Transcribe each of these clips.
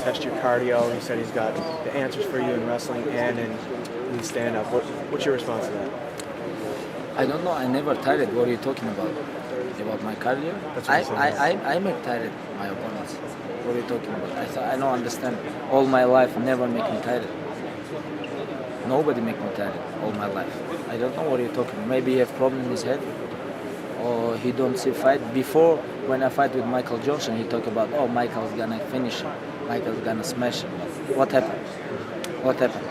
test your cardio. He said he's got the answers for you in wrestling and in stand-up. What's your response to that? I don't know. I never tired. What are you talking about? About my cardio? That's what I make tired my opponents. What are you talking about? I don't understand. All my life, never make me tired. Nobody make me tired all my life. I don't know what you're talking about. Maybe he have problem in his head, or he don't see fight. Before, when I fight with Michael Johnson, he talk about, oh, Michael's gonna finish him. Michael's gonna smash him. What happened? What happened?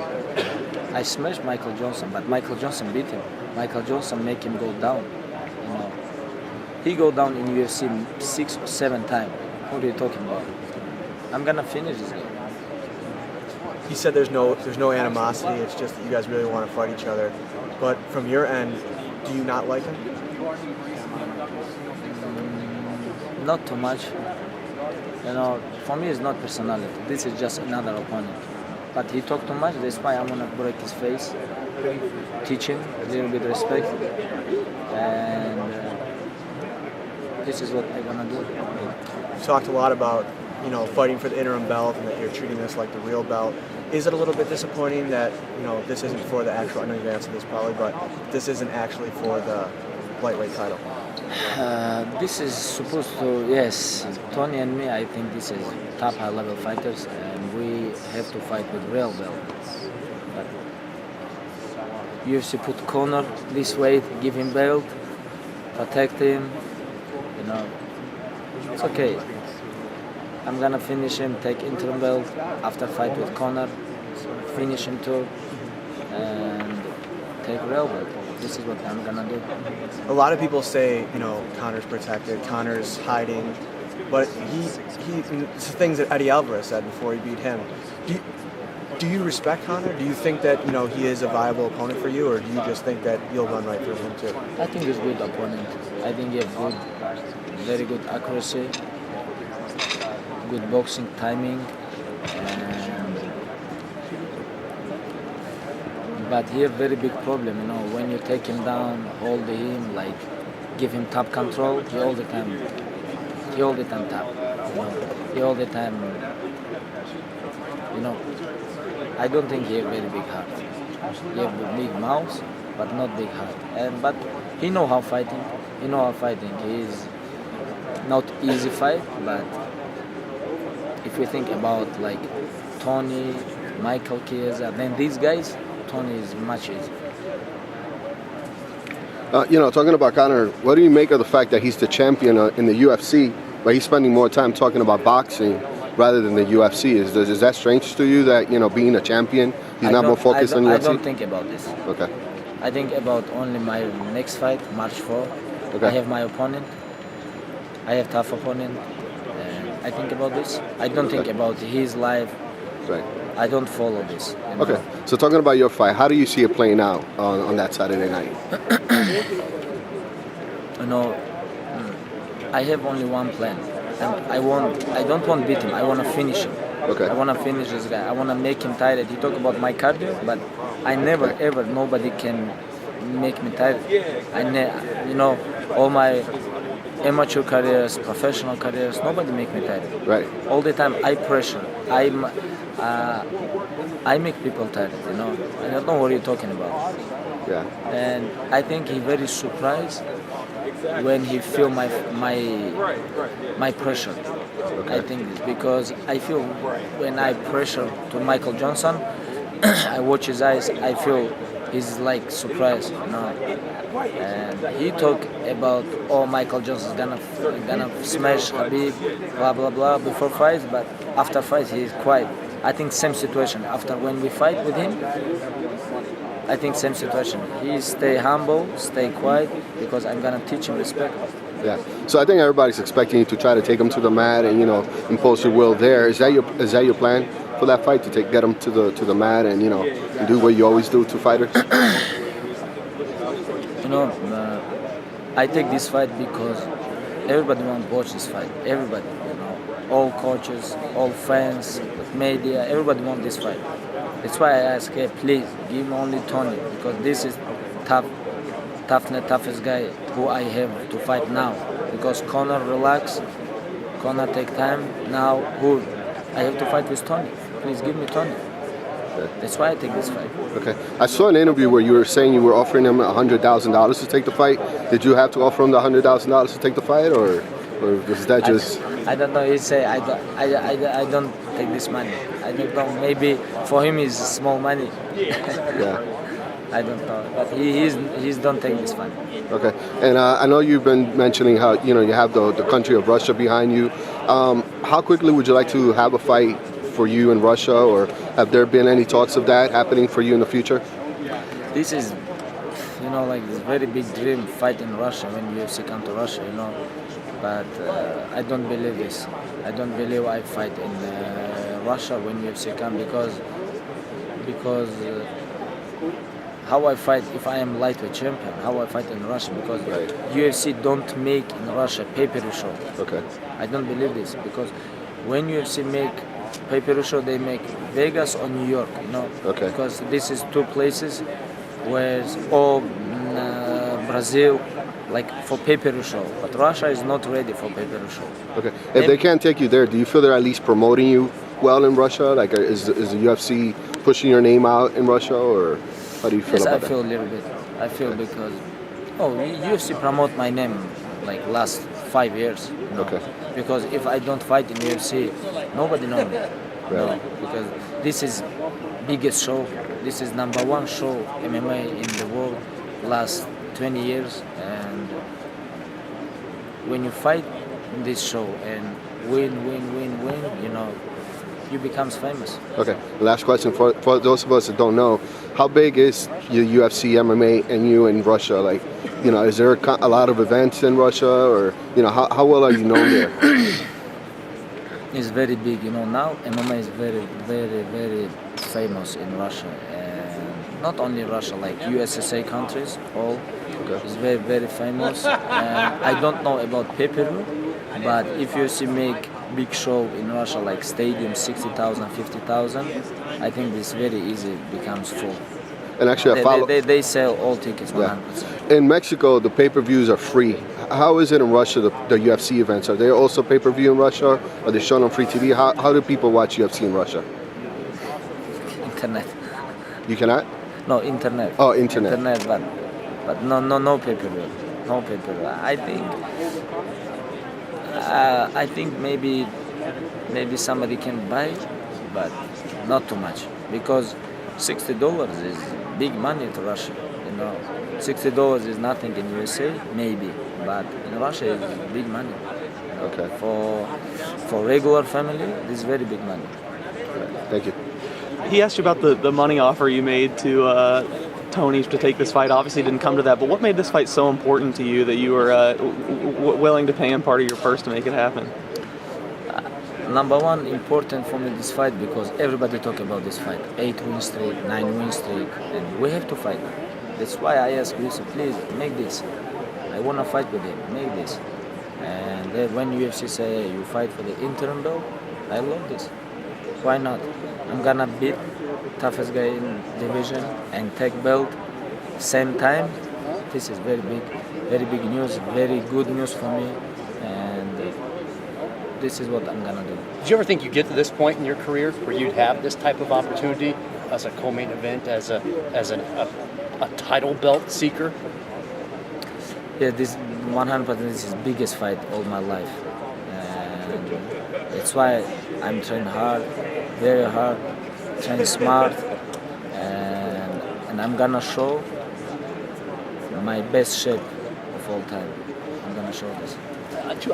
I smashed Michael Johnson, but Michael Johnson beat him. Michael Johnson make him go down. You know, he go down in UFC 6 or 7 times. What are you talking about? I'm gonna finish this guy. He said there's no animosity. It's just that you guys really want to fight each other. But from your end, do you not like him? Not too much. You know, for me it's not personality. This is just another opponent. But he talked too much. That's why I'm gonna break his face, teach him a little bit respect, and this is what I'm gonna do. You've talked a lot about, you know, fighting for the interim belt and that you're treating this like the real belt. Is it a little bit disappointing that, you know, this isn't for the actual, I know you've answered this probably, but this isn't actually for the lightweight title? This is supposed to, yes, Tony and me, I think this is top high-level fighters, and we have to fight with real belt. But UFC put Conor this weight, give him belt, protect him, you know, it's okay. I'm gonna finish him, take interim belt after fight with Conor, finish him too, and take real belt. This is what I'm gonna do. A lot of people say, you know, Conor's protected, Conor's hiding, but it's the things that Eddie Alvarez said before he beat him. Do you respect Conor? Do you think that, you know, he is a viable opponent for you, or do you just think that you'll run right through him too? I think he's a good opponent. I think he has good, very good accuracy, good boxing timing, but he has a very big problem, you know, when you take him down, hold him, like, give him top control, he all the time top, you know, he all the time, you know, I don't think he has a very big heart. He has a big mouth, but not big heart. But he know how fighting, he is not easy fight, but if we think about like Tony, Michael Chiesa, then these guys, Tony is much easier. You know, talking about Conor, what do you make of the fact that he's the champion in the UFC, but he's spending more time talking about boxing rather than the UFC? Is that strange to you that, you know, being a champion, he's not more focused on UFC? I don't think about this. Okay. I think about only my next fight, March 4. Okay. I have my opponent. I have tough opponent. And I think about this. I don't think about his life. Right. I don't follow this. You know? Okay. So talking about your fight, how do you see it playing out on that Saturday night? You know, I have only one plan. And I don't want to beat him. I want to finish him. Okay. I want to finish this guy. I want to make him tired. He talk about my cardio, but I never ever nobody can make me tired. You know, all my amateur careers, professional careers, nobody make me tired. Right. All the time I pressure. I make people tired. You know. I don't know what you're talking about. Yeah. And I think he very surprised when he feel my pressure. Okay. I think it's because I feel when I pressure to Michael Johnson, I watch his eyes, I feel he's like surprised, you know. And he talk about, oh, Michael Johnson's gonna smash Khabib, blah blah blah before fights, but after fights he's quiet. I think same situation. After when we fight with him, I think same situation. He stay humble, stay quiet, because I'm gonna teach him respect. Yeah. So I think everybody's expecting you to try to take him to the mat and, you know, impose your will there. Is that your plan for that fight, to get him to the mat and, you know, and do what you always do to fighters? You know, I take this fight because everybody wants to watch this fight. Everybody, you know, all coaches, all fans, media, everybody wants this fight. That's why I ask, hey, please give me only Tony, because this is toughest guy who I have to fight now. Because Conor relax, Conor take time. Now who I have to fight with Tony. Please give me Tony. That's why I take this fight. Okay. I saw an interview where you were saying you were offering him $100,000 to take the fight. Did you have to offer him the $100,000 to take the fight, or was that just? I don't know. He say I don't take this money. I don't know. Maybe for him it's small money. Yeah. I don't know. But he's don't take this money. Okay. And I know you've been mentioning how you have the country of Russia behind you. How quickly would you like to have a fight for you in Russia, or have there been any talks of that happening for you in the future? This is, like this very big dream fight in Russia when UFC come to Russia, But I don't believe this. I don't believe I fight in Russia when UFC come because how I fight if I am lightweight champion, how I fight in Russia, because UFC don't make in Russia pay-per-view show. Okay. I don't believe this because when UFC make pay-per-view show, they make Vegas or New York, Okay. Because this is two places where Brazil, like for pay-per-view show, but Russia is not ready for pay-per-view show. Okay. If they can't take you there, do you feel they're at least promoting you well in Russia? Like, is the UFC pushing your name out in Russia, or how do you feel about that? Yes, I feel a little bit. I feel because UFC promote my name like last 5 years. Okay. Because if I don't fight in UFC, nobody knows me. Right. Because this is biggest show. This is number one show MMA in the world last 20 years, and when you fight in this show and win, you becomes famous. Okay. Last question for those of us that don't know, how big is your UFC, MMA, and you in Russia? Like, is there a lot of events in Russia, or how well are you known there? It's very big. Now MMA is very, very, very famous in Russia, and not only Russia, like USSA countries, all. Okay. It's very, very famous. I don't know about pay-per-view, but if UFC make big show in Russia, like stadium 60,000, 50,000, I think this very easy becomes full. And actually, they sell all tickets 100%. Yeah. In Mexico, the pay-per-views are free. How is it in Russia, the UFC events? Are they also pay-per-view in Russia? Are they shown on free TV? How do people watch UFC in Russia? Internet. You cannot? No, internet. Oh, internet. Internet, but no pay-per-view. No pay-per-view. I think maybe somebody can buy, but not too much, because $60 is big money to Russia. $60 is nothing in USA, maybe, but in Russia it's big money. Okay. For regular family, this is very big money. Thank you. He asked you about the money offer you made to Tony to take this fight. Obviously, didn't come to that. But what made this fight so important to you that you were willing to pay him part of your purse to make it happen? Number one, important for me this fight because everybody talk about this fight. 8-win streak, 9-win streak, and we have to fight. That's why I asked Yusuf, please make this. I want to fight with him. Make this. And then when UFC say you fight for the interim belt, I love this. Why not? I'm gonna beat toughest guy in division and take belt same time. This is very big news, very good news for me, and this is what I'm gonna do. Did you ever think you'd get to this point in your career where you'd have this type of opportunity as a co-main event, as a title belt seeker? Yeah, this 100% this is biggest fight all my life, and that's why I'm trained hard, very hard, train smart, and I'm gonna show my best shape of all time. I'm gonna show this. Thank you.